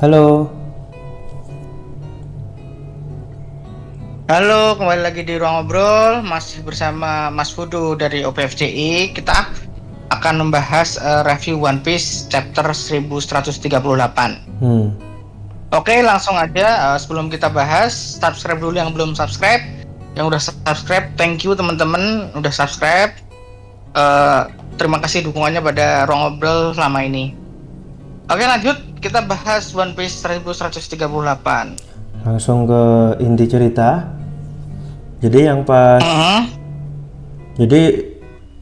Halo, Halo, kembali lagi di Ruang Ngobrol, masih bersama Mas Fudu dari OPFCI. Kita akan membahas review One Piece chapter 1138. hmm, Oke, langsung aja. Sebelum kita bahas, subscribe dulu yang belum subscribe. Yang udah subscribe, thank you teman-teman udah subscribe. Eh, Terima kasih dukungannya pada Ruang Ngobrol selama ini. Oke, lanjut. Kita bahas One Piece 1138. langsung ke inti cerita. Jadi yang pas, jadi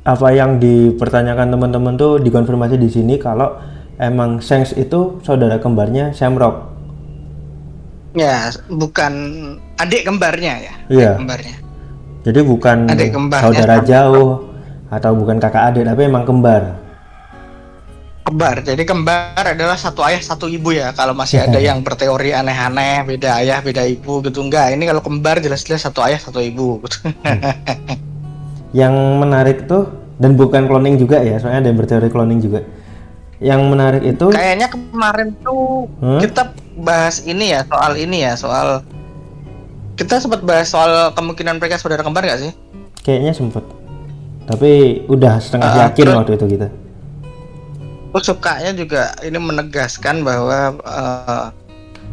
apa yang dipertanyakan teman-teman tuh dikonfirmasi di sini kalau emang Shanks itu saudara kembarnya Shamrock. Ya, bukan adik kembarnya ya, adik Iya, kembarnya. jadi bukan Adik kembarnya saudara sama jauh atau bukan kakak adik, tapi emang kembar. kembar. Jadi kembar adalah satu ayah satu ibu ya. Kalau masih ada yang berteori aneh-aneh, beda ayah beda ibu gitu, enggak. Ini kalau kembar jelas-jelas satu ayah satu ibu gitu. Yang menarik tuh, dan bukan cloning juga ya, soalnya ada yang berteori cloning juga. Yang menarik itu, Kayaknya kemarin tuh hmm, kita bahas ini ya, soal ini ya, soal kita sempat bahas soal kemungkinan mereka saudara kembar nggak sih? kayaknya sempet. Tapi udah setengah yakin Terus waktu itu kita. aku sukanya juga ini menegaskan bahwa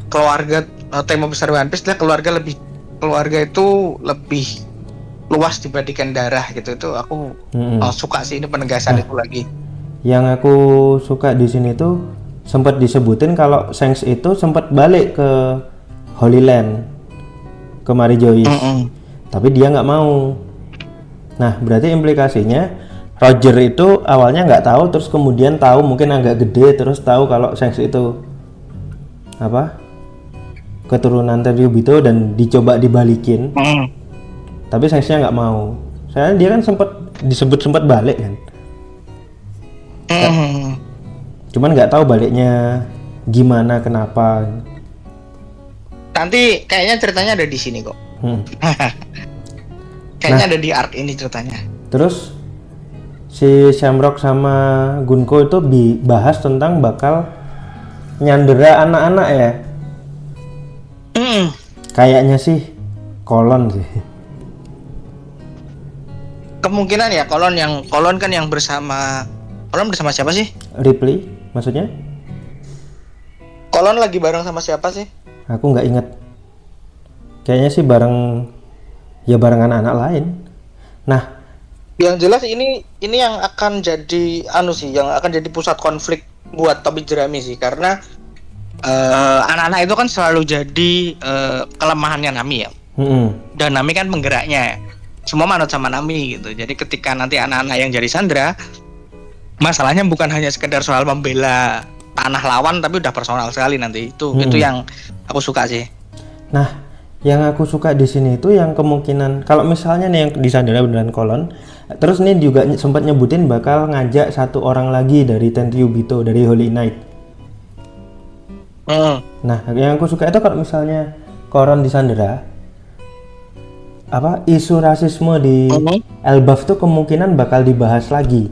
keluarga, tema besar One Piece adalah keluarga itu lebih luas dibandingkan darah gitu. Itu aku Mm-mm. suka sih ini penegasan Nah, itu lagi. yang aku suka di sini tuh sempat disebutin kalau Shanks itu sempat balik ke Holy Land, ke Mary Joyce. Mm-mm. Tapi dia nggak mau. Nah, berarti implikasinya Roger itu awalnya nggak tahu, terus kemudian tahu mungkin agak gede, terus tahu kalau Shanks itu apa keturunan Tenryubito dan dicoba dibalikin. Mm. Tapi Shanksnya nggak mau. Soalnya dia kan sempat disebut sempat balik kan. Mm. Cuman nggak tahu baliknya gimana, kenapa. Nanti kayaknya ceritanya ada di sini kok. Hmm. Kayaknya Nah, ada di art ini ceritanya. terus si Shamrock sama Gunko itu bahas tentang bakal nyandera anak-anak ya. Mm. Kayaknya sih kolon sih. Kemungkinan ya kolon kan yang bersama siapa sih? Ripley maksudnya? Kolon lagi bareng sama siapa sih? Aku nggak inget. Kayaknya sih bareng anak-anak lain. Nah, Yang jelas ini yang akan jadi yang akan jadi pusat konflik buat Tobi Jerami sih, karena anak-anak itu kan selalu jadi kelemahannya Nami ya. mm-mm. Dan Nami kan penggeraknya. Semua manut sama Nami gitu. Jadi ketika nanti anak-anak yang jadi sandera, masalahnya bukan hanya sekedar soal membela tanah lawan, tapi udah personal sekali nanti. Itu yang aku suka sih. Nah, yang aku suka di sini itu yang kemungkinan kalau misalnya nih yang di Sandera beneran kolon, terus nih juga sempat nyebutin bakal ngajak satu orang lagi dari Tenryubito dari Holy Knight. Nah, yang aku suka itu kalau misalnya koron di Sandera, apa isu rasisme di Elbaf tuh kemungkinan bakal dibahas lagi.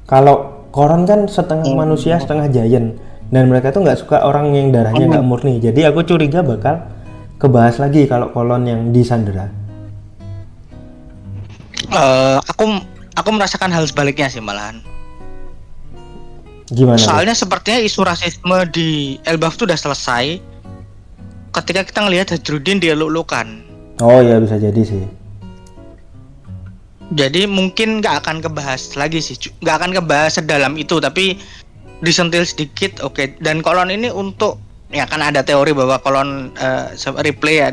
Kalau koron kan setengah manusia setengah giant, dan mereka tuh nggak suka orang yang darahnya nggak murni. Jadi aku curiga bakal kebahas lagi kalau kolon yang di Sandera. Aku merasakan hal sebaliknya sih malahan. Gimana tuh? Soalnya sepertinya isu rasisme di Elbaf tuh udah selesai ketika kita ngelihat Hadrudin dieluk-elukan. Oh ya, bisa jadi sih. Jadi mungkin nggak akan kebahas lagi sih, nggak akan kebahas sedalam itu, tapi disentil sedikit. Oke. Dan kolon ini untuk ya kan ada teori bahwa kolon Ripley ya,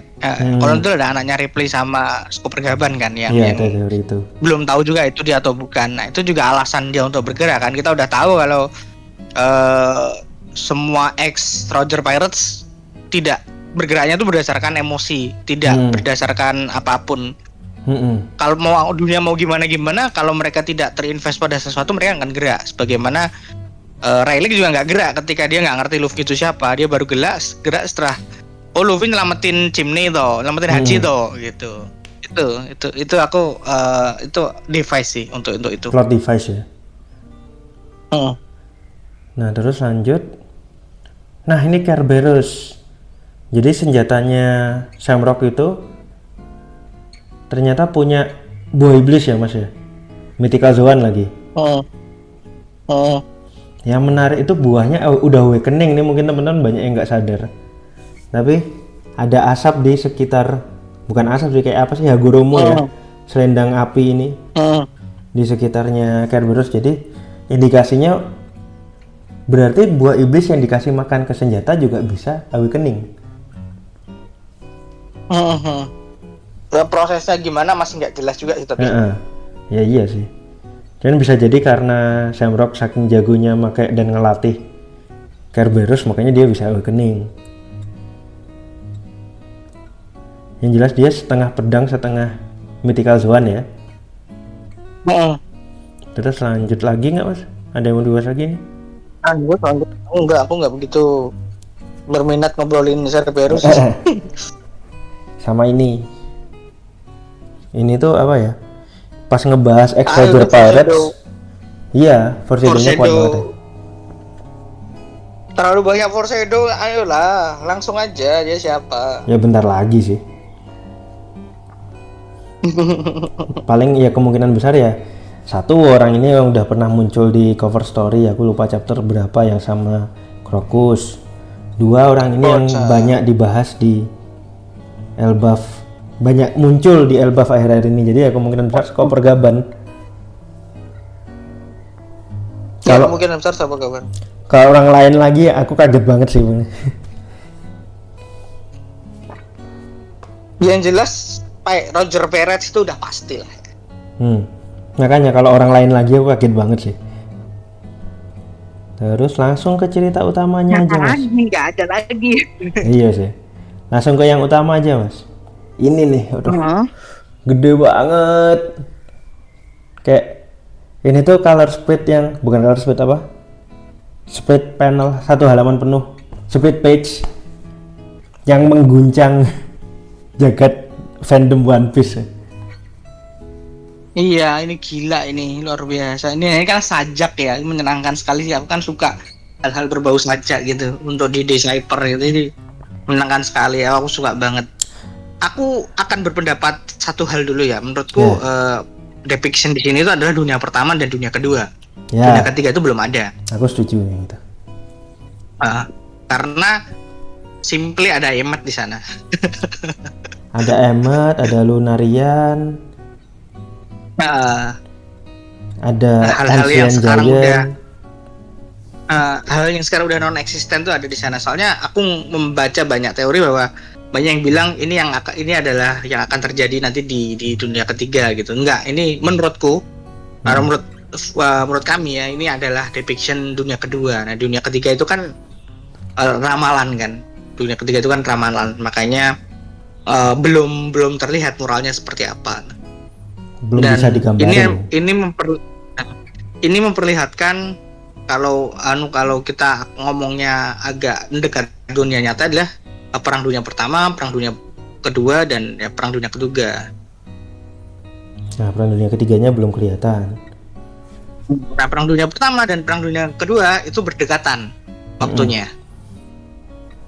kolon itu ada anaknya Ripley sama Super Gaban kan yang Iya, ada teori itu. belum tahu juga itu dia atau bukan. Nah itu juga alasan dia untuk bergerak kan. Kita udah tahu kalau semua ex Roger Pirates tidak bergeraknya itu berdasarkan emosi, tidak berdasarkan apapun. Kalau mau dunia mau gimana, kalau mereka tidak terinvest pada sesuatu, mereka akan gerak. Sebagaimana Rayleigh juga nggak gerak ketika dia nggak ngerti Luffy itu siapa. Dia baru gerak setelah Luffy nyelamatin Chimney toh, nyelamatin Hachi toh, gitu. Itu aku itu device sih untuk itu. Plot device ya. Nah, terus lanjut Nah ini Kerberos. Jadi senjatanya Shamrock itu ternyata punya buah iblis ya mas ya. Mythical Zoan lagi. Yang menarik itu buahnya udah awakening nih, mungkin teman-teman banyak yang nggak sadar. Tapi ada asap di sekitar, bukan asap sih, kayak apa sih, Hagoromo ya, selendang api ini di sekitarnya Kerberos. Jadi indikasinya berarti buah iblis yang dikasih makan ke senjata juga bisa awakening. Prosesnya gimana masih nggak jelas juga sih tapi. Ya iya sih. Dan bisa jadi karena Shamrock saking jagonya pakai dan ngelatih Kerberos, makanya dia bisa awakening. Yang jelas dia setengah pedang setengah Mythical Zoan ya. Terus lanjut lagi nggak mas? Ada yang mau dibahas lagi nih? Enggak, aku nggak begitu berminat ngobrolin Kerberos. Sama ini tuh apa ya? Pas ngebahas Exposure Pirates, iya, Foreshadownya kuat banget ya. Terlalu banyak foreshadow, ayolah, langsung aja dia siapa. Ya bentar lagi sih. Paling ya kemungkinan besar ya satu orang ini yang udah pernah muncul di cover story, aku lupa chapter berapa, yang sama Crocus. Dua orang ini yang banyak dibahas di Elbaf, banyak muncul di Elbaf akhir-akhir ini, jadi ya kemungkinan besar Skopper Gaban. Kalau kemungkinan besar Skopper Gaban. Kalau orang lain lagi aku kaget banget sih. Yang jelas Roger Pirates itu udah pasti lah. Makanya kalau orang lain lagi aku kaget banget sih. Terus langsung ke cerita utamanya aja mas. Nggak ada lagi. Iya sih. Langsung ke yang utama aja mas. Ini nih, aduh, gede banget. Kayak ini tuh color split yang bukan color split apa? Split panel satu halaman penuh, split page yang mengguncang jagat fandom One Piece. Iya, ini gila, ini luar biasa. Ini kan sajak ya, menyenangkan sekali sih. Aku kan suka hal-hal berbau sajak gitu untuk di Decipher gitu. Ini menyenangkan sekali ya, aku suka banget. Aku akan berpendapat satu hal dulu ya. Menurutku depiction di sini itu adalah dunia pertama dan dunia kedua. Dunia ketiga itu belum ada. Aku setuju yang itu. Karena simply ada Emmet di sana. Ada Emmet, ada Lunarian, ada hal-hal yang sekarang Giant. Hal yang sekarang udah non eksisten tuh ada di sana. Soalnya aku membaca banyak teori bahwa banyak yang bilang ini adalah yang akan terjadi nanti di dunia ketiga gitu. Enggak, ini menurutku, menurut kami ya, ini adalah depiction dunia kedua. Nah, dunia ketiga itu kan ramalan kan. Dunia ketiga itu kan ramalan, makanya belum terlihat moralnya seperti apa. Belum bisa digambarin. Ini memperlihatkan kalau kita ngomongnya agak mendekat dunia nyata adalah perang dunia pertama, perang dunia kedua, dan ya perang dunia ketiga. Nah, perang dunia ketiganya belum kelihatan. Nah, perang dunia pertama dan perang dunia kedua itu berdekatan waktunya.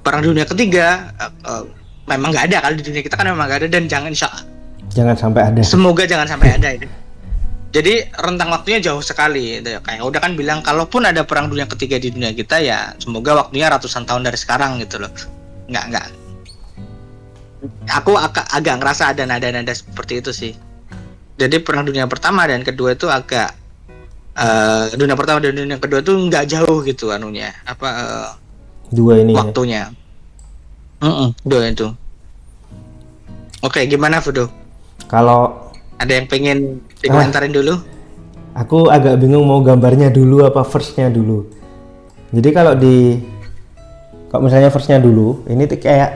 Perang dunia ketiga memang nggak ada, kalau di dunia kita kan memang nggak ada, dan jangan sampai ada. Semoga jangan sampai ada itu. Jadi rentang waktunya jauh sekali. Kayak udah kan bilang, kalaupun ada perang dunia ketiga di dunia kita ya semoga waktunya ratusan tahun dari sekarang gitu loh. Nggak. Aku agak ngerasa ada nada-nada seperti itu sih. Jadi perang dunia pertama dan kedua itu agak dunia pertama dan dunia kedua tuh nggak jauh gitu anunya. Dua ini waktunya. Dua itu. Oke, gimana Fudo? Kalau ada yang pengen dikomentarin dulu? Aku agak bingung mau gambarnya dulu apa first-nya dulu. Jadi kalau misalnya first-nya dulu, ini tuh kayak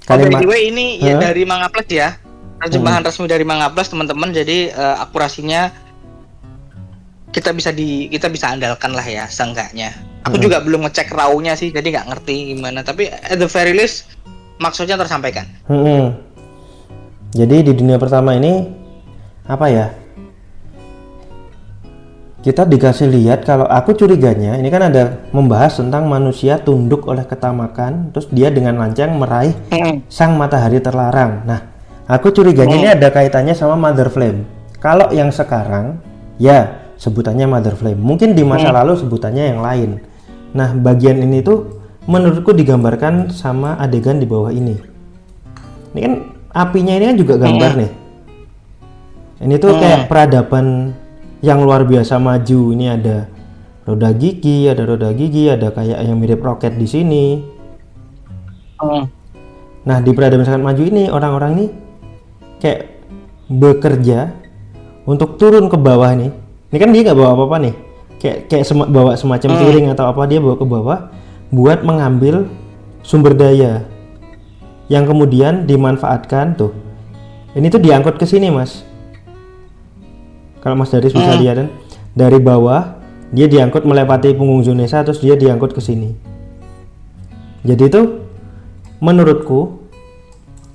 kalimat. Ini ya dari Manga Plus ya. Terjemahan resmi dari Manga Plus teman-teman. Jadi akurasinya kita bisa andalkan lah ya seenggaknya. Aku juga belum ngecek raw-nya sih, jadi nggak ngerti gimana. Tapi at the very least maksudnya tersampaikan. Jadi di dunia pertama ini apa ya? kita dikasih lihat kalau aku curiganya ini kan ada membahas tentang manusia tunduk oleh ketamakan, terus dia dengan lancang meraih sang matahari terlarang. Nah, aku curiganya ini ada kaitannya sama Mother Flame. Kalau yang sekarang ya sebutannya Mother Flame, mungkin di masa lalu sebutannya yang lain. Nah, bagian ini tuh menurutku digambarkan sama adegan di bawah ini. Ini kan apinya ini kan juga gambar nih. Ini tuh kayak peradaban yang luar biasa maju. Ini ada roda gigi, ada kayak yang mirip roket di sini. Nah, di peradaban sangat maju ini orang-orang nih kayak bekerja untuk turun ke bawah nih. Ini kan dia nggak bawa apa-apa nih. Kayak bawa semacam piring atau apa, dia bawa ke bawah buat mengambil sumber daya yang kemudian dimanfaatkan tuh. Ini tuh diangkut ke sini, Mas. Kalau Mas Daris bisa lihat kan, dari bawah dia diangkut melewati punggung Zunesa, terus dia diangkut ke sini. Jadi itu menurutku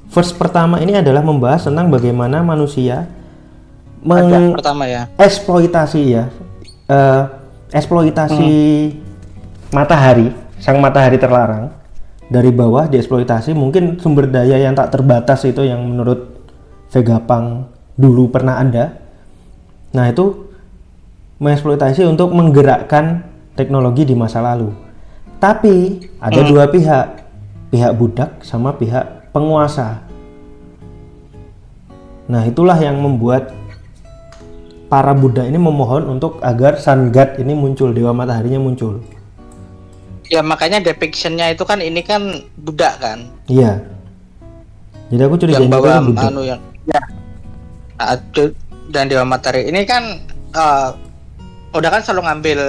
verse pertama ini adalah membahas tentang bagaimana manusia eksploitasi ya, eksploitasi matahari, sang matahari terlarang dari bawah dieksploitasi. Mungkin sumber daya yang tak terbatas itu yang menurut Vegapunk dulu pernah ada. Nah, itu mengeksploitasi untuk menggerakkan teknologi di masa lalu. Tapi ada dua pihak, pihak budak sama pihak penguasa. Nah, itulah yang membuat para budak ini memohon untuk agar Sun God ini muncul, dewa mataharinya muncul. Ya, makanya depiction-nya itu kan ini kan budak kan. Iya. Jadi aku curiga yang bawa itu budak. yang dan dewa matahari ini kan udah kan selalu ngambil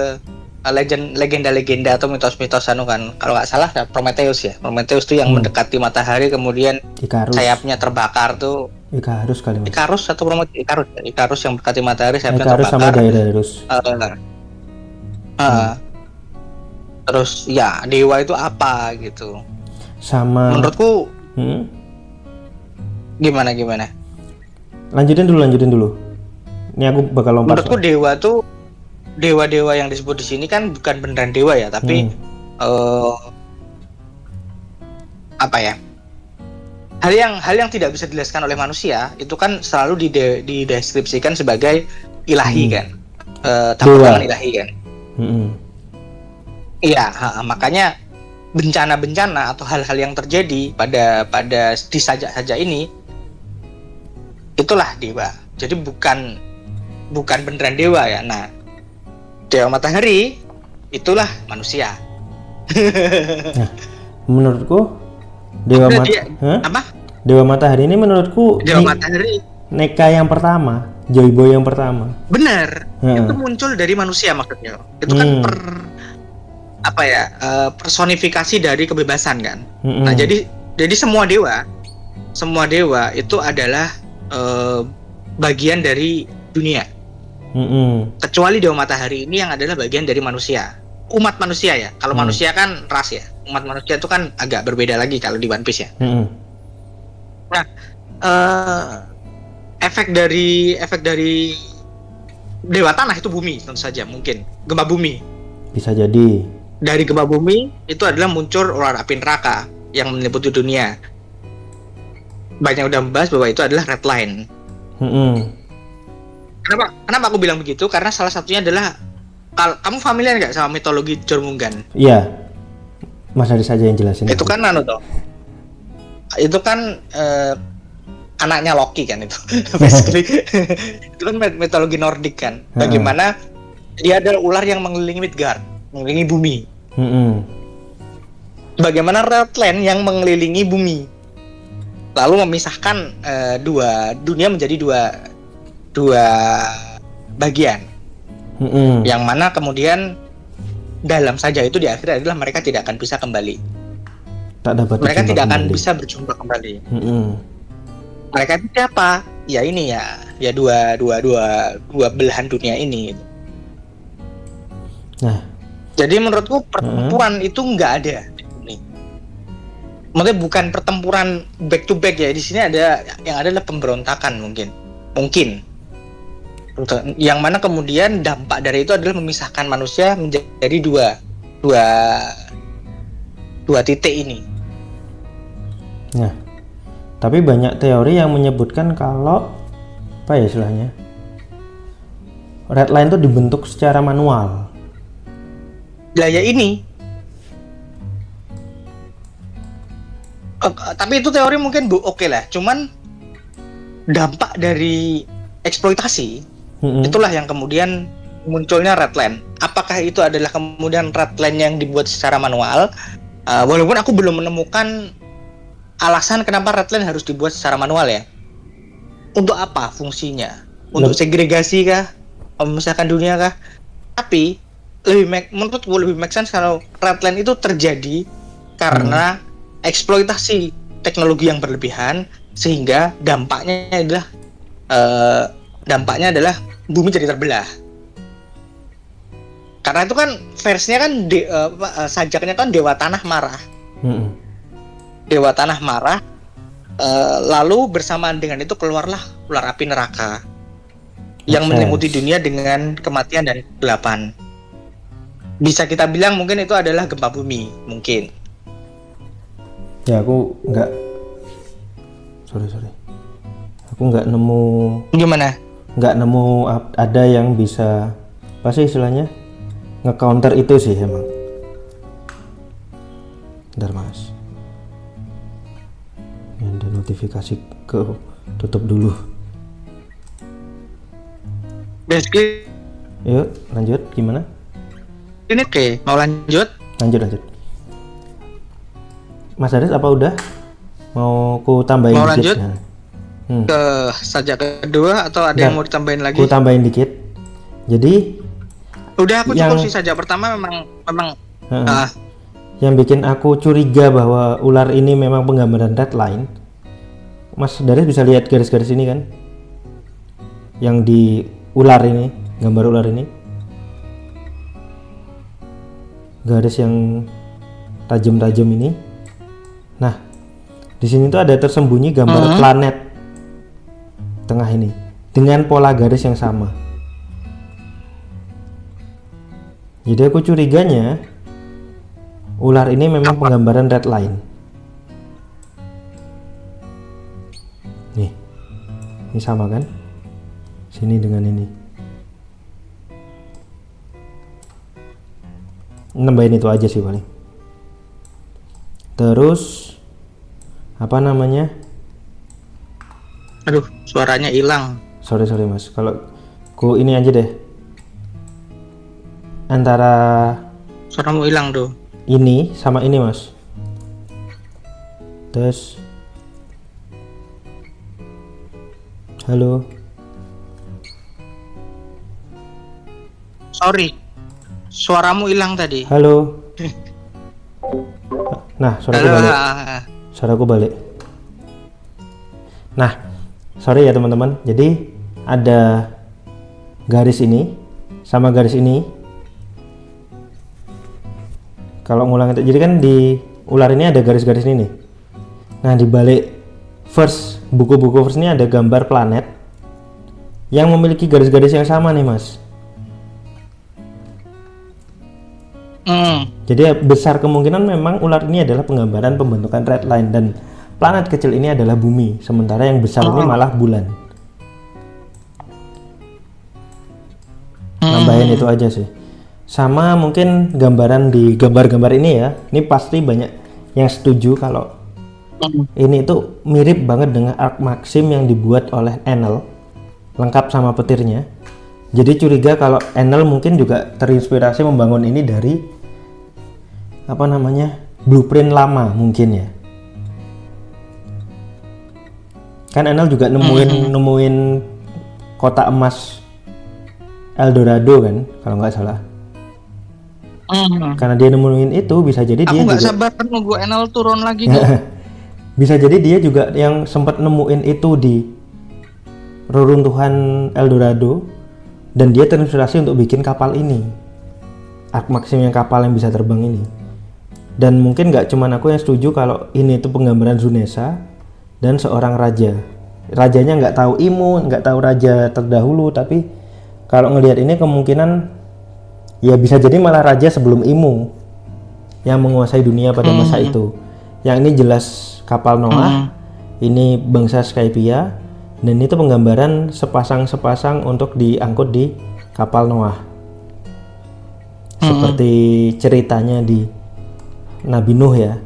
legenda-legenda atau mitos-mitos kan. Kalau nggak salah Prometheus ya. Prometheus tuh yang mendekati matahari kemudian Ikarus. Sayapnya terbakar tuh. Ikarus kali. Ikarus atau Prometheus? Ikarus yang mendekati matahari sayapnya Ikarus terbakar. Sama Daedalus. Terus ya dewa itu apa gitu. Sama menurutku gimana? Lanjutin dulu. Ini aku bakal lompat. Menurutku dewa tuh dewa-dewa yang disebut di sini kan bukan beneran dewa ya, tapi apa ya? Hal yang tidak bisa dijelaskan oleh manusia itu kan selalu dideskripsikan sebagai ilahi kan, campur tangan ilahi kan. Iya, makanya bencana-bencana atau hal-hal yang terjadi pada di sajak-sajak ini itulah dewa. Jadi bukan beneran dewa ya. Nah, dewa matahari itulah manusia. Nah, menurutku dewa matahari ini menurutku matahari Neka yang pertama, Joyboy yang pertama. Benar. Itu muncul dari manusia maksudnya. Itu kan personifikasi dari kebebasan kan. Nah, jadi semua dewa itu adalah bagian dari dunia. Kecuali dewa matahari ini yang adalah bagian dari manusia, umat manusia ya. Kalau manusia kan ras ya, umat manusia itu kan agak berbeda lagi kalau di One Piece ya. Nah, efek dari dewa tanah itu bumi tentu saja, mungkin gempa bumi. Bisa jadi. Dari gempa bumi itu adalah muncul ular api neraka yang meliputi dunia. Banyak udah membahas bahwa itu adalah red line. Kenapa aku bilang begitu? Karena salah satunya adalah kamu familiar nggak sama mitologi Jormungand? Iya. Mas Haris saja yang jelasin. Itu kan itu kan anaknya Loki kan itu. Basically. Itu kan mitologi Nordik kan. Bagaimana dia adalah ular yang mengelilingi Midgard, mengelilingi bumi. Bagaimana Redland yang mengelilingi bumi, lalu memisahkan dua dunia menjadi dua bagian. Yang mana kemudian dalam saja itu di akhir adalah mereka tidak akan bisa kembali. Mereka tidak akan bisa berjumpa kembali. Mereka itu siapa? Ya ini ya dua belahan dunia ini. Nah, jadi menurutku pertempuran itu nggak ada. Maksudnya bukan pertempuran back to back ya. Di sini ada yang adalah pemberontakan mungkin. Yang mana kemudian dampak dari itu adalah memisahkan manusia menjadi dua titik ini. Nah, tapi banyak teori yang menyebutkan kalau apa ya istilahnya, red line itu dibentuk secara manual. Lah ya ini. Tapi itu teori mungkin oke lah. Cuman dampak dari eksploitasi itulah yang kemudian munculnya red line. Apakah itu adalah kemudian red line yang dibuat secara manual? Walaupun aku belum menemukan alasan kenapa red line harus dibuat secara manual ya. Untuk apa fungsinya? Untuk segregasi kah? Memisahkan dunia kah? Tapi menurutku lebih make sense kalau red line itu terjadi karena eksploitasi teknologi yang berlebihan, sehingga dampaknya adalah bumi jadi terbelah. Karena itu kan versinya kan sajaknya kan Dewa Tanah marah. Dewa Tanah marah. Lalu bersamaan dengan itu keluarlah ular api neraka yang menyelimuti dunia dengan kematian dan kegelapan. Bisa kita bilang mungkin itu adalah gempa bumi, mungkin. Ya aku aku nggak nemu. Gimana? Nggak nemu ada yang bisa apa sih istilahnya nge-counter itu sih emang. Bentar mas. Ada notifikasi ke tutup dulu. Basically, yuk lanjut gimana? Ini oke, mau lanjut? Lanjut. Mas Aris apa udah? Mau ku tambahin mau dikit? Lanjut? Ke sajak kedua atau ada yang mau ditambahin lagi? Ku tambahin dikit. Jadi udah aku cukup sih sajak pertama memang yang bikin aku curiga bahwa ular ini memang penggambaran red line. Mas Daris bisa lihat garis-garis ini kan? Yang di ular ini, gambar ular ini. Garis yang tajam-tajam ini. Nah, di sini tuh ada tersembunyi gambar planet tengah ini dengan pola garis yang sama. Jadi aku curiganya ular ini memang penggambaran red line. Nih, ini sama kan? Sini dengan ini. Nambahin itu aja sih paling. Terus apa namanya? Aduh, suaranya hilang. Sorry mas. Kalau ku ini aja deh. Antara suaramu hilang tuh. Ini sama ini mas. Terus halo. Sorry, suaramu hilang tadi. Halo. Nah, suaraku balik. Nah, sorry ya teman-teman. Jadi ada garis ini sama garis ini. Kalau ngulang itu, jadi kan di ular ini ada garis-garis ini nih. Nah, di balik buku-buku first ini ada gambar planet yang memiliki garis-garis yang sama nih, Mas. Jadi besar kemungkinan memang ular ini adalah penggambaran pembentukan red line dan planet kecil ini adalah bumi, sementara yang besar ini malah bulan. Nambahin itu aja sih. Sama mungkin gambaran di gambar-gambar ini ya, ini pasti banyak yang setuju kalau ini itu mirip banget dengan arc Maxim yang dibuat oleh Enel, lengkap sama petirnya. Jadi curiga kalau Enel mungkin juga terinspirasi membangun ini dari apa namanya, blueprint lama mungkin ya. Kan Enel juga nemuin kota emas Eldorado kan, kalau nggak salah. Karena dia nemuin itu, bisa jadi dia juga. Aku nggak sabar nunggu Enel turun lagi. Bisa jadi dia juga yang sempat nemuin itu di reruntuhan Eldorado, dan dia terinspirasi untuk bikin kapal ini, Arc Maxim yang kapal yang bisa terbang ini. Dan mungkin nggak cuman aku yang setuju kalau ini itu penggambaran Zunesa dan seorang raja. Rajanya nggak tahu Imo, nggak tahu raja terdahulu, tapi kalau ngelihat ini kemungkinan ya bisa jadi malah raja sebelum Imu yang menguasai dunia pada masa itu. Yang ini jelas kapal Noah, ini bangsa Skypia, dan itu penggambaran sepasang-sepasang untuk diangkut di kapal Noah. Seperti ceritanya di Nabi Nuh ya.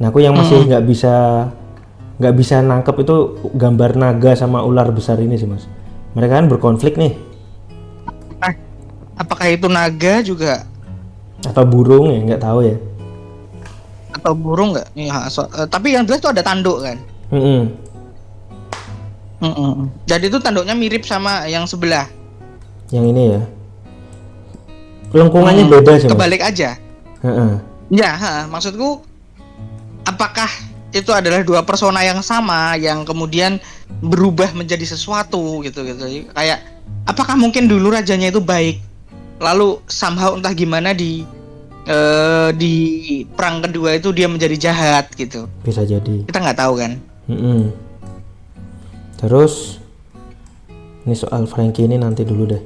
Nah, aku yang masih nggak bisa nangkep itu gambar naga sama ular besar ini sih, Mas. Mereka kan berkonflik nih. Apakah itu naga juga? Atau burung ya, nggak tahu ya. Atau burung nggak? Ya, tapi yang jelas itu ada tanduk kan. Jadi itu tanduknya mirip sama yang sebelah. Yang ini ya. Lengkungannya beda sih, Mas. Kebalik aja. Ya, maksudku apakah itu adalah dua persona yang sama yang kemudian berubah menjadi sesuatu gitu. Kayak apakah mungkin dulu rajanya itu baik, lalu somehow entah gimana di perang kedua itu dia menjadi jahat gitu. Bisa jadi. Kita nggak tahu kan. Terus ini soal Frankie ini nanti dulu deh.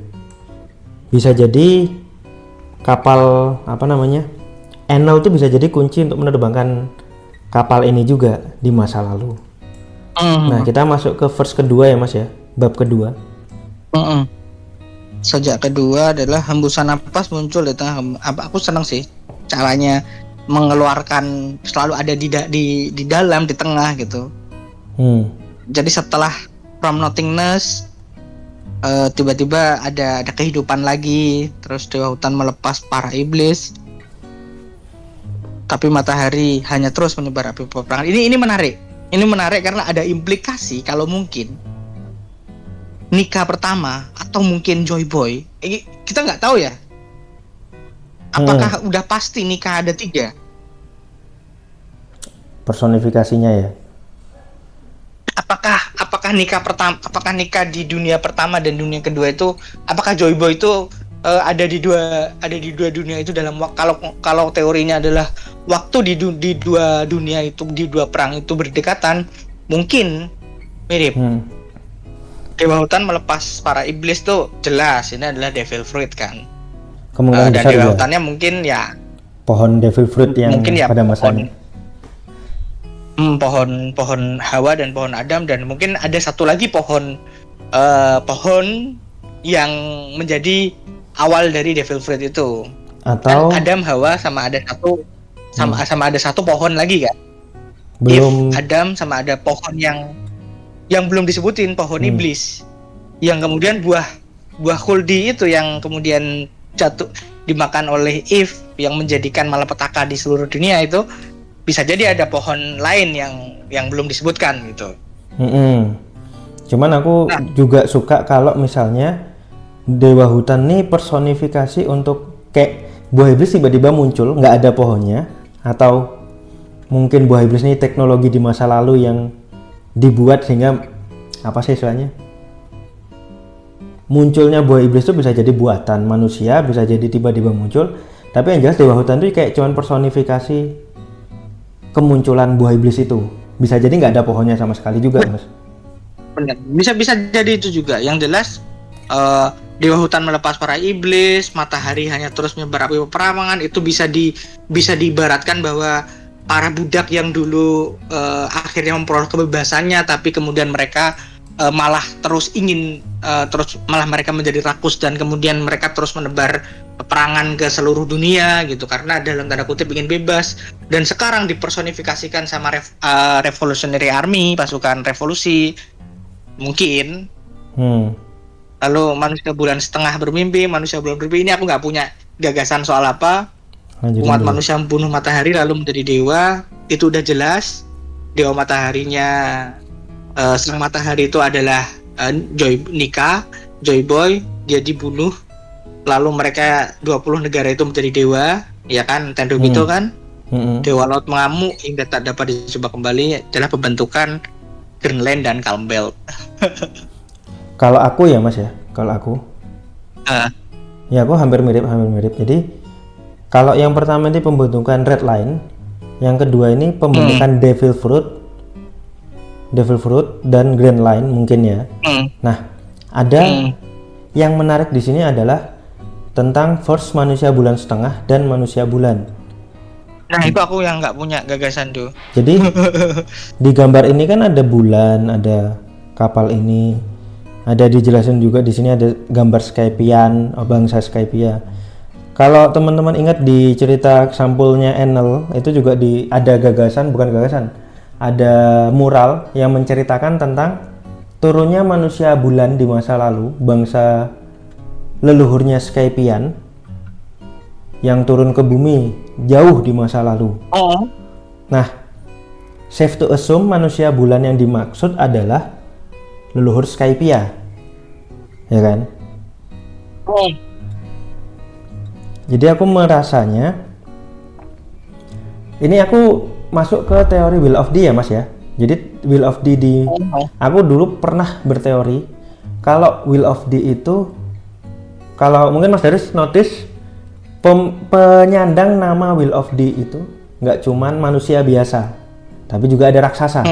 Bisa jadi kapal Enel itu bisa jadi kunci untuk menerbangkan kapal ini juga di masa lalu. Nah, kita masuk ke verse kedua ya, Mas ya, bab kedua. Sajak kedua adalah hembusan napas muncul di tengah. Aku senang sih caranya mengeluarkan selalu ada di dalam, di tengah gitu. Jadi setelah from nothingness tiba-tiba ada kehidupan lagi, terus Dewa Hutan melepas para iblis. Tapi matahari hanya terus menyebar api peperangan. Ini menarik. Ini menarik karena ada implikasi kalau mungkin Nika pertama atau mungkin Joy Boy. Kita nggak tahu ya. Apakah udah pasti Nika ada 3? Personifikasinya ya. Apakah Nika pertama, apakah Nika di dunia pertama dan dunia kedua itu, apakah Joy Boy itu ada di dua dunia itu dalam kalau teorinya adalah waktu di dua dunia itu, di dua perang itu berdekatan, mungkin mirip. Dewa Hutan melepas para iblis tuh jelas ini adalah Devil Fruit kan. Kemungkinan dan besar Dewa ya. Hutannya mungkin ya Pohon Devil Fruit yang mungkin ya pada masanya. Pohon Hawa dan pohon Adam, dan mungkin ada satu lagi pohon yang menjadi awal dari Devil Fruit itu. Atau Adam, Hawa sama ada satu pohon lagi kan. belum Adam sama ada pohon yang belum disebutin, pohon iblis. Yang kemudian buah Khuldi itu yang kemudian jatuh dimakan oleh Eve yang menjadikan malapetaka di seluruh dunia, itu bisa jadi ada pohon lain yang belum disebutkan gitu. Cuman aku juga suka kalau misalnya Dewa Hutan nih personifikasi untuk kayak buah iblis tiba-tiba muncul, nggak ada pohonnya, atau mungkin buah iblis ini teknologi di masa lalu yang dibuat sehingga apa sih istilahnya, munculnya buah iblis itu bisa jadi buatan manusia, bisa jadi tiba-tiba muncul. Tapi yang jelas Dewa Hutan itu kayak cuman personifikasi kemunculan buah iblis itu. Bisa jadi nggak ada pohonnya sama sekali juga, Mas. Benar. Bisa jadi itu juga. Yang jelas Dewa Hutan melepas para iblis, matahari hanya terus menyebar api peperangan, itu bisa diibaratkan bahwa para budak yang dulu akhirnya memperoleh kebebasannya, tapi kemudian mereka malah terus ingin malah mereka menjadi rakus, dan kemudian mereka terus menebar peperangan ke seluruh dunia gitu, karena dalam tanda kutip ingin bebas. Dan sekarang dipersonifikasikan sama Revolutionary Army, pasukan revolusi mungkin. Lalu manusia bulan setengah bermimpi, manusia bulan bermimpi. Ini aku nggak punya gagasan soal apa. Umat manusia membunuh matahari lalu menjadi dewa, itu udah jelas. Dewa mataharinya, sang matahari itu adalah Nika, Joy Boy. Dia dibunuh, lalu mereka 20 negara itu menjadi dewa, ya kan, Tendom itu kan. Dewa laut mengamuk hingga tak dapat dicoba kembali, adalah pembentukan Greenland dan Calm Belt. Kalau aku ya, Mas ya, kalau aku ya aku hampir mirip. Jadi kalau yang pertama ini pembentukan Red Line, yang kedua ini pembentukan Devil Fruit dan Green Line mungkin ya. Nah, ada yang menarik di sini adalah tentang force manusia bulan setengah dan manusia bulan. Nah itu aku yang nggak punya gagasan tuh. Jadi di gambar ini kan ada bulan, ada kapal ini, ada dijelasin juga di sini ada gambar Skypian, bangsa Skypia. Kalau teman-teman ingat di cerita sampulnya Enel itu juga ada ada mural yang menceritakan tentang turunnya manusia bulan di masa lalu, bangsa leluhurnya Skypian yang turun ke bumi jauh di masa lalu. Nah, safe to assume manusia bulan yang dimaksud adalah leluhur Skypia, ya kan? Jadi aku merasanya, ini aku masuk ke teori Will of D ya Mas ya. Jadi Will of D aku dulu pernah berteori kalau Will of D itu, kalau mungkin Mas Daris notice, penyandang nama Will of D itu nggak cuman manusia biasa, tapi juga ada raksasa.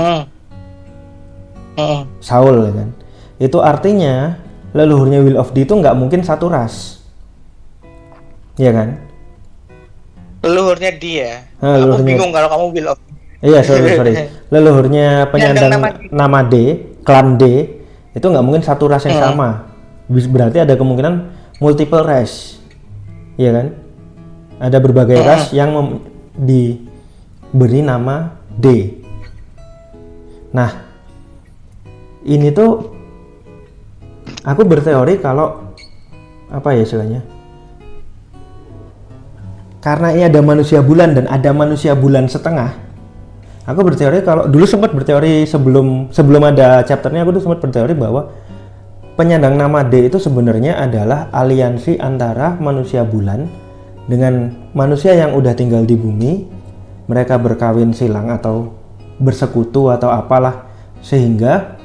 Saul ya kan. Itu artinya leluhurnya Will of D itu nggak mungkin satu ras. Iya kan? Leluhurnya dia. Aku bingung kalau kamu Will of D. Iya, sorry. Leluhurnya penyandang nama D, klan D, itu nggak mungkin satu ras yang sama. Berarti ada kemungkinan multiple race. Iya kan? Ada berbagai ras yang diberi nama D. Nah, ini tuh aku berteori kalau apa ya istilahnya? Karena ini ada manusia bulan dan ada manusia bulan setengah. Aku berteori kalau dulu sempat berteori sebelum ada chapternya, aku tuh sempat berteori bahwa penyandang nama D itu sebenarnya adalah aliansi antara manusia bulan dengan manusia yang udah tinggal di bumi. Mereka berkawin silang atau bersekutu atau apalah, sehingga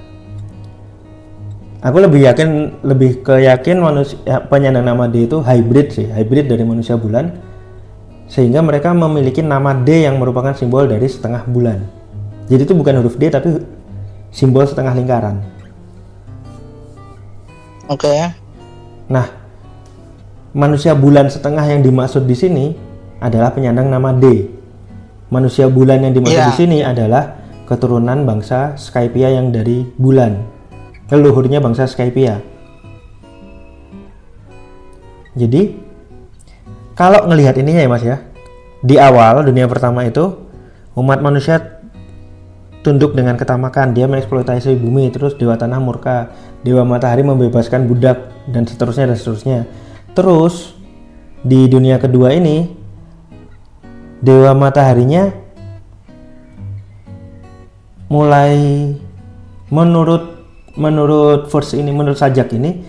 aku lebih yakin manusia penyandang nama D itu hybrid dari manusia bulan, sehingga mereka memiliki nama D yang merupakan simbol dari setengah bulan. Jadi itu bukan huruf D tapi simbol setengah lingkaran. Oke. Nah, manusia bulan setengah yang dimaksud di sini adalah penyandang nama D. Manusia bulan yang dimaksud di sini adalah keturunan bangsa Skypia yang dari bulan. Leluhurnya bangsa Skypia. Jadi kalau ngelihat ininya ya Mas ya, di awal dunia pertama itu umat manusia tunduk dengan ketamakan, dia mengeksploitasi bumi, terus dewa tanah murka, dewa matahari membebaskan budak, dan seterusnya. Terus di dunia kedua ini dewa mataharinya mulai menurut sajak ini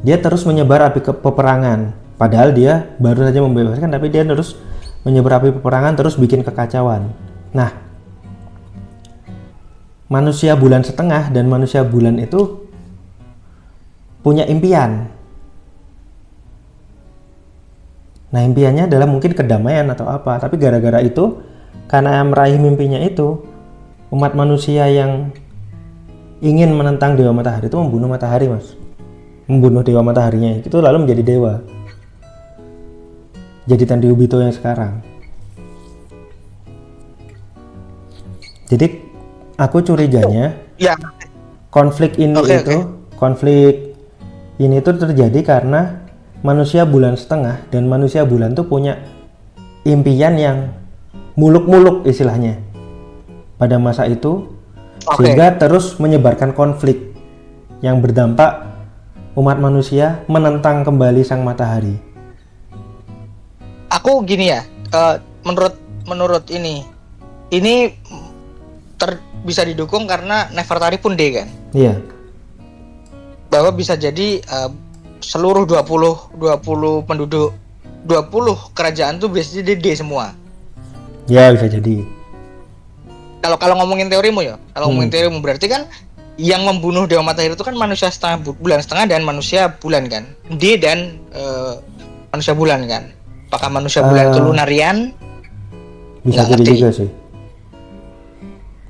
dia terus menyebar api peperangan. Padahal dia baru saja membebaskan, tapi dia terus menyebar api peperangan, terus bikin kekacauan. Nah, manusia bulan setengah dan manusia bulan itu punya impian. Nah, impiannya adalah mungkin kedamaian atau apa, tapi gara-gara itu, karena meraih mimpinya itu, umat manusia yang ingin menentang dewa matahari itu membunuh matahari, Mas. Membunuh dewa mataharinya itu lalu menjadi dewa. Jadi Tandhi Ubito yang sekarang. Jadi aku curiganya konflik ini tuh terjadi karena manusia bulan setengah dan manusia bulan tuh punya impian yang muluk-muluk istilahnya pada masa itu, sehingga terus menyebarkan konflik yang berdampak umat manusia menentang kembali sang matahari. Aku gini ya, menurut ini bisa didukung karena Nefertari pun D kan? Iya. Bahwa bisa jadi seluruh 20 penduduk 20 kerajaan tuh bisa jadi D semua. Ya, bisa jadi. Kalau ngomongin teorimu ya, ngomongin teorimu berarti kan yang membunuh Dewa Matahari itu kan manusia bulan setengah dan manusia bulan kan? D dan manusia bulan kan? Apakah manusia bulan itu Lunarian? Bisa jadi juga sih.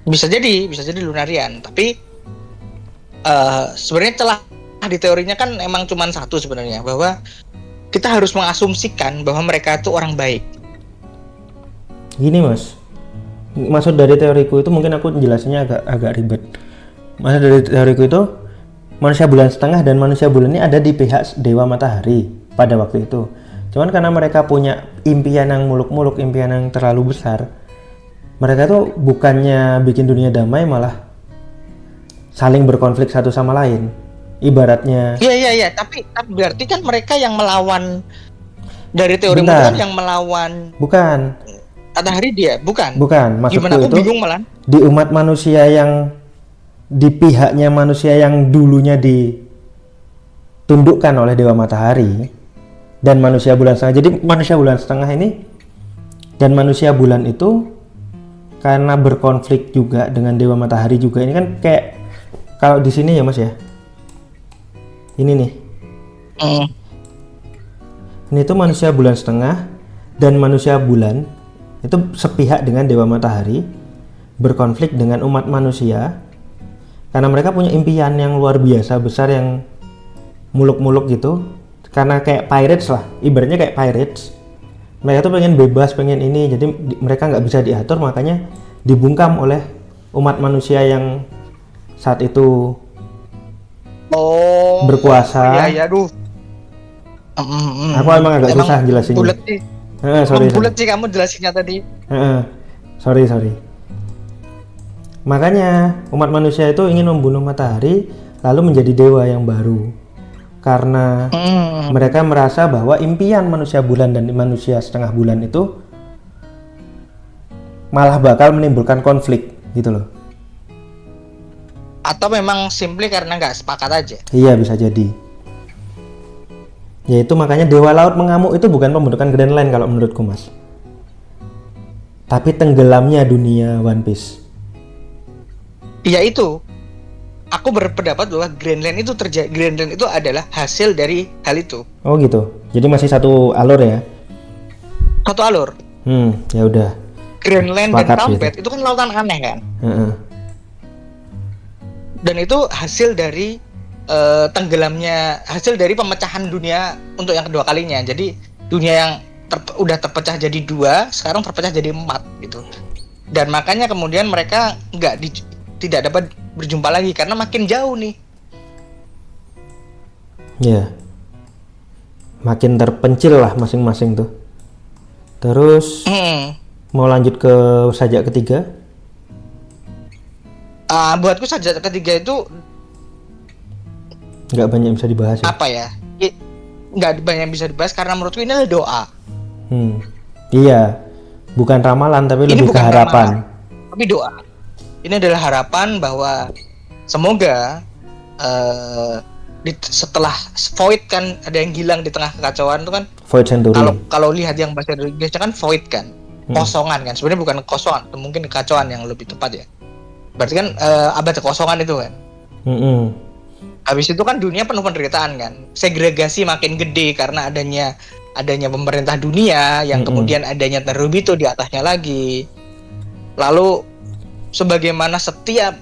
Bisa jadi Lunarian, tapi sebenarnya di teorinya kan emang cuma satu sebenarnya, bahwa kita harus mengasumsikan bahwa mereka itu orang baik. Gini mas, maksud dari teoriku itu, mungkin aku jelasinnya agak ribet. Maksud dari teoriku itu, manusia bulan setengah dan manusia bulan ini ada di pihak dewa matahari pada waktu itu. Cuman karena mereka punya impian yang muluk-muluk, impian yang terlalu besar, mereka tuh bukannya bikin dunia damai, malah saling berkonflik satu sama lain. Ibaratnya. Iya. Tapi berarti kan mereka yang melawan, dari teori kan yang melawan. Bukan. Matahari dia, bukan. Bukan. Maksudku gimana, aku itu bingung malah. Di umat manusia yang di pihaknya manusia yang dulunya ditundukkan oleh dewa matahari dan manusia bulan setengah. Jadi manusia bulan setengah ini dan manusia bulan itu karena berkonflik juga dengan dewa matahari juga. Ini kan kayak kalau di sini ya mas ya, ini nih, ini tuh manusia bulan setengah dan manusia bulan itu sepihak dengan dewa matahari, berkonflik dengan umat manusia karena mereka punya impian yang luar biasa besar, yang muluk-muluk gitu. Karena kayak pirates lah, ibaratnya kayak pirates. Mereka tuh pengen bebas, pengen ini, jadi mereka nggak bisa diatur, makanya dibungkam oleh umat manusia yang saat itu berkuasa. Iya, aduh. Aku emang agak susah jelasinnya. Bulet sih. Sorry. Bulet sih kamu jelasinnya tadi. Sorry. Makanya umat manusia itu ingin membunuh matahari lalu menjadi dewa yang baru. Karena mereka merasa bahwa impian manusia bulan dan manusia setengah bulan itu malah bakal menimbulkan konflik gitu loh. Atau memang simply karena nggak sepakat aja? Iya, bisa jadi. Yaitu makanya dewa laut mengamuk itu bukan pembentukan Grand Line kalau menurutku mas, tapi tenggelamnya dunia One Piece. Iya, itu aku berpendapat bahwa Grand Line itu Grand Line itu adalah hasil dari hal itu. Oh gitu, jadi masih satu alur ya? Satu alur. Ya udah. Grand Line dan Trumpet itu kan lautan aneh kan? Dan itu hasil dari tenggelamnya, hasil dari pemecahan dunia untuk yang kedua kalinya. Jadi dunia yang udah terpecah jadi 2, sekarang terpecah jadi 4 gitu. Dan makanya kemudian mereka tidak dapat berjumpa lagi karena makin jauh nih. Ya, makin terpencil lah masing-masing tuh. Terus mau lanjut ke sajak ketiga? Buatku sajak ketiga itu nggak banyak bisa dibahas ya? Apa ya? Nggak banyak bisa dibahas karena menurutku ini adalah doa. Iya, bukan ramalan tapi ini lebih ke harapan. Tapi doa. Ini adalah harapan bahwa semoga setelah void kan, ada yang hilang di tengah kekacauan itu kan. Void Century. Kalau lihat yang bahasa Indonesia kan void kan, kosongan kan. Sebenarnya bukan kosongan, mungkin kekacauan yang lebih tepat ya. Berarti kan abad kekosongan itu kan. Habis itu kan dunia penuh penderitaan kan. Segregasi makin gede karena adanya pemerintah dunia yang kemudian adanya Terubito di atasnya lagi. Lalu sebagaimana setiap,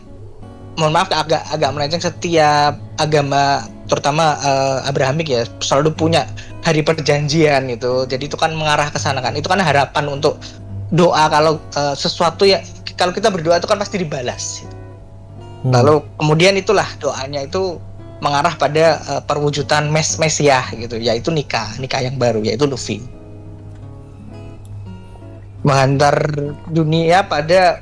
mohon maaf agak melenceng, setiap agama terutama Abrahamik ya selalu punya hari perjanjian itu. Jadi itu kan mengarah ke sana kan. Itu kan harapan untuk doa kalau sesuatu ya, kalau kita berdoa itu kan pasti dibalas gitu. Lalu kemudian itulah doanya itu mengarah pada perwujudan Mesiah gitu, yaitu nikah yang baru, yaitu Luffy menghantar dunia pada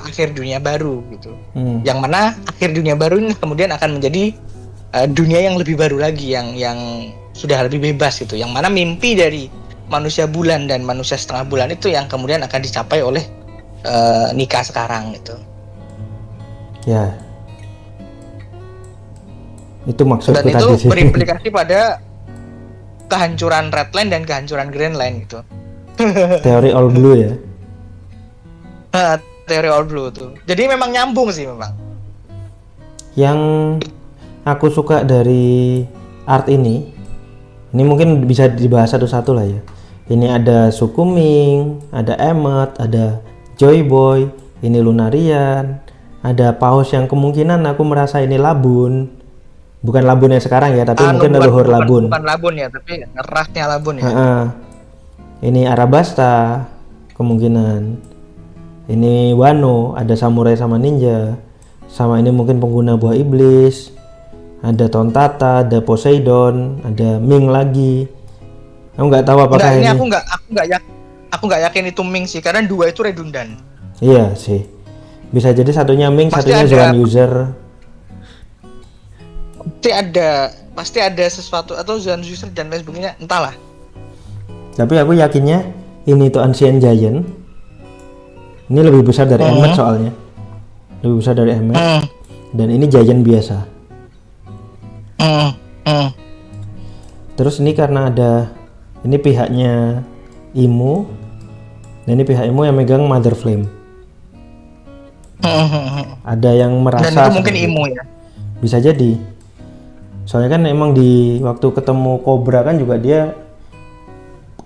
akhir dunia baru gitu. Yang mana akhir dunia baru ini kemudian akan menjadi dunia yang lebih baru lagi, yang sudah lebih bebas gitu, yang mana mimpi dari manusia bulan dan manusia setengah bulan itu yang kemudian akan dicapai oleh nikah sekarang gitu. Ya, itu maksudku tadi. Dan itu berimplikasi pada kehancuran Red Line dan kehancuran Green Line gitu. Teori All Blue ya. Teori All Blue tuh. Jadi memang nyambung sih memang. Yang aku suka dari art ini mungkin bisa dibahas satu-satu lah ya. Ini ada Sukuming, ada Emmet, ada Joy Boy, ini Lunarian, ada Paus yang kemungkinan aku merasa ini Labun. Bukan Labun yang sekarang ya, tapi mungkin leluhur Labun. Bukan Labun ya, tapi rasnya Labun ya. Ini Arabasta kemungkinan. Ini Wano, ada samurai sama ninja. Sama ini mungkin pengguna buah iblis. Ada Tontata, ada Poseidon, ada Ming lagi. Aku nggak tahu apakah ini. Aku nggak yakin itu Ming sih, karena 2 itu redundan. Iya sih. Bisa jadi satunya Ming, satunya Zoan User. Pasti ada sesuatu atau Zoan User dan lain sebagainya, entahlah. Tapi aku yakinnya ini tuh Ancient Giant. Ini lebih besar dari Emmet soalnya. Lebih besar dari Emmet. Dan ini Giant biasa. Terus ini karena ada ini pihaknya Imu. Dan ini pihak Imu yang megang Mother Flame. Ada yang merasa. Dan itu mungkin Imu ya. Bisa jadi. Soalnya kan emang di waktu ketemu Cobra kan juga dia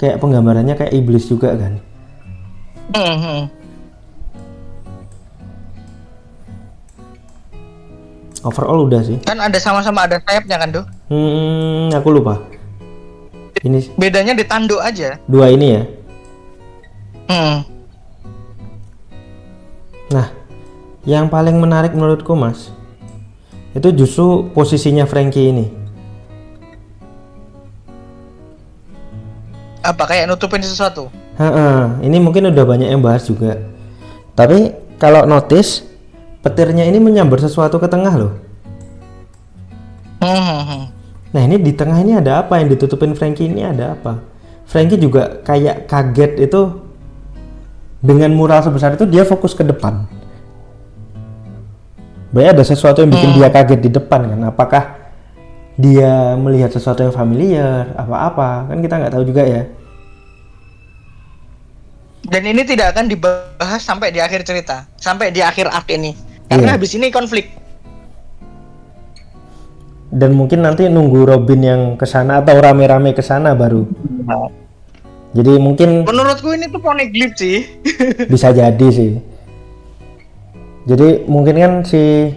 kayak penggambarannya kayak iblis juga kan. Overall udah sih. Kan ada sama-sama ada sayapnya kan tuh? Aku lupa. Ini bedanya di tanduk aja. 2 ini ya. Nah, yang paling menarik menurutku Mas, itu justru posisinya Franky ini. Apa kayak nutupin sesuatu? Ini mungkin udah banyak yang bahas juga. Tapi kalau notice, petirnya ini menyambar sesuatu ke tengah loh. Nah ini di tengah ini ada apa? Yang ditutupin Franky ini ada apa? Franky juga kayak kaget itu. Dengan mural sebesar itu dia fokus ke depan. Berarti ada sesuatu yang bikin dia kaget di depan kan? Apakah dia melihat sesuatu yang familiar? Apa-apa? Kan kita nggak tahu juga ya. Dan ini tidak akan dibahas sampai di akhir cerita, sampai di akhir arc ini. Karena habis ini konflik. Dan mungkin nanti nunggu Robin yang kesana atau rame-rame kesana baru. Jadi mungkin menurutku ini tuh poneglyph sih. Bisa jadi sih. Jadi mungkin kan si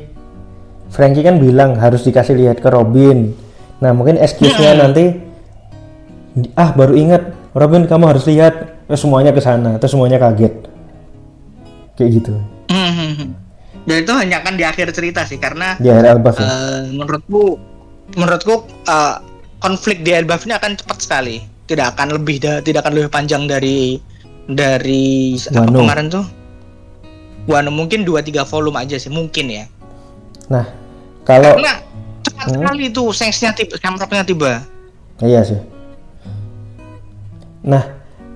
Franky kan bilang harus dikasih lihat ke Robin. Nah mungkin excuse-nya nanti baru ingat Robin kamu harus lihat. Semuanya ke sana, terus semuanya kaget. Kayak gitu. Dan itu hanya akan di akhir cerita sih, karena di akhir Elbaf. Menurutku konflik di Elbaf ini akan cepat sekali. Tidak akan lebih panjang dari apa kemarin tuh. Wano mungkin 2-3 volume aja sih mungkin ya. Nah, kalau karena cepat sekali tuh Shanks-nya Shamrock-nya tiba. Iya sih. Nah,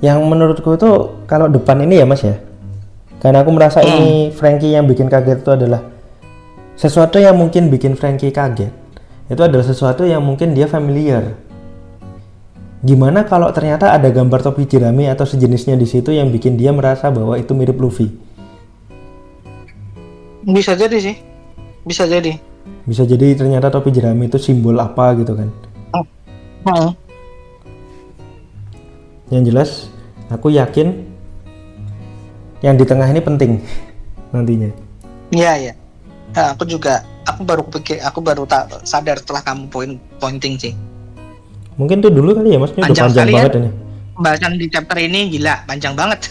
yang menurutku itu kalau depan ini ya Mas ya. Karena aku merasa ini Franky yang bikin kaget itu adalah sesuatu yang mungkin bikin Franky kaget. Itu adalah sesuatu yang mungkin dia familiar. Gimana kalau ternyata ada gambar topi jerami atau sejenisnya di situ yang bikin dia merasa bahwa itu mirip Luffy? Bisa jadi sih. Bisa jadi. Bisa jadi ternyata topi jerami itu simbol apa gitu kan. Yang jelas, aku yakin yang di tengah ini penting nantinya. Iya. Nah, aku baru sadar setelah kamu pointing sih. Mungkin tuh dulu kali ya Mas, ini udah panjang banget ya? ini. Pembahasan di chapter ini gila, panjang banget.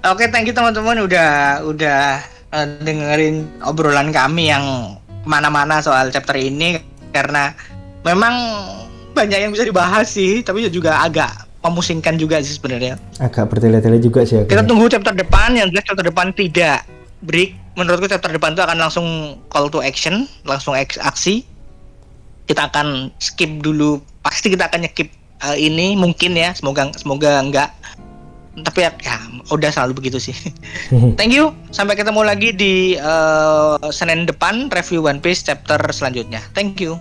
Oke, thank you teman-teman udah dengerin obrolan kami yang kemana-mana soal chapter ini, karena memang banyak yang bisa dibahas sih, tapi juga agak memusingkan juga sih sebenarnya. Agak bertele-tele juga sih. Kita tunggu chapter depan, yang jelas chapter depan tidak break. Menurutku chapter depan itu akan langsung call to action, langsung aksi. Kita akan skip dulu, pasti kita akan skip ini mungkin ya, semoga enggak. Tapi ya udah selalu begitu sih. Thank you, sampai ketemu lagi di Senin depan review One Piece chapter selanjutnya. Thank you.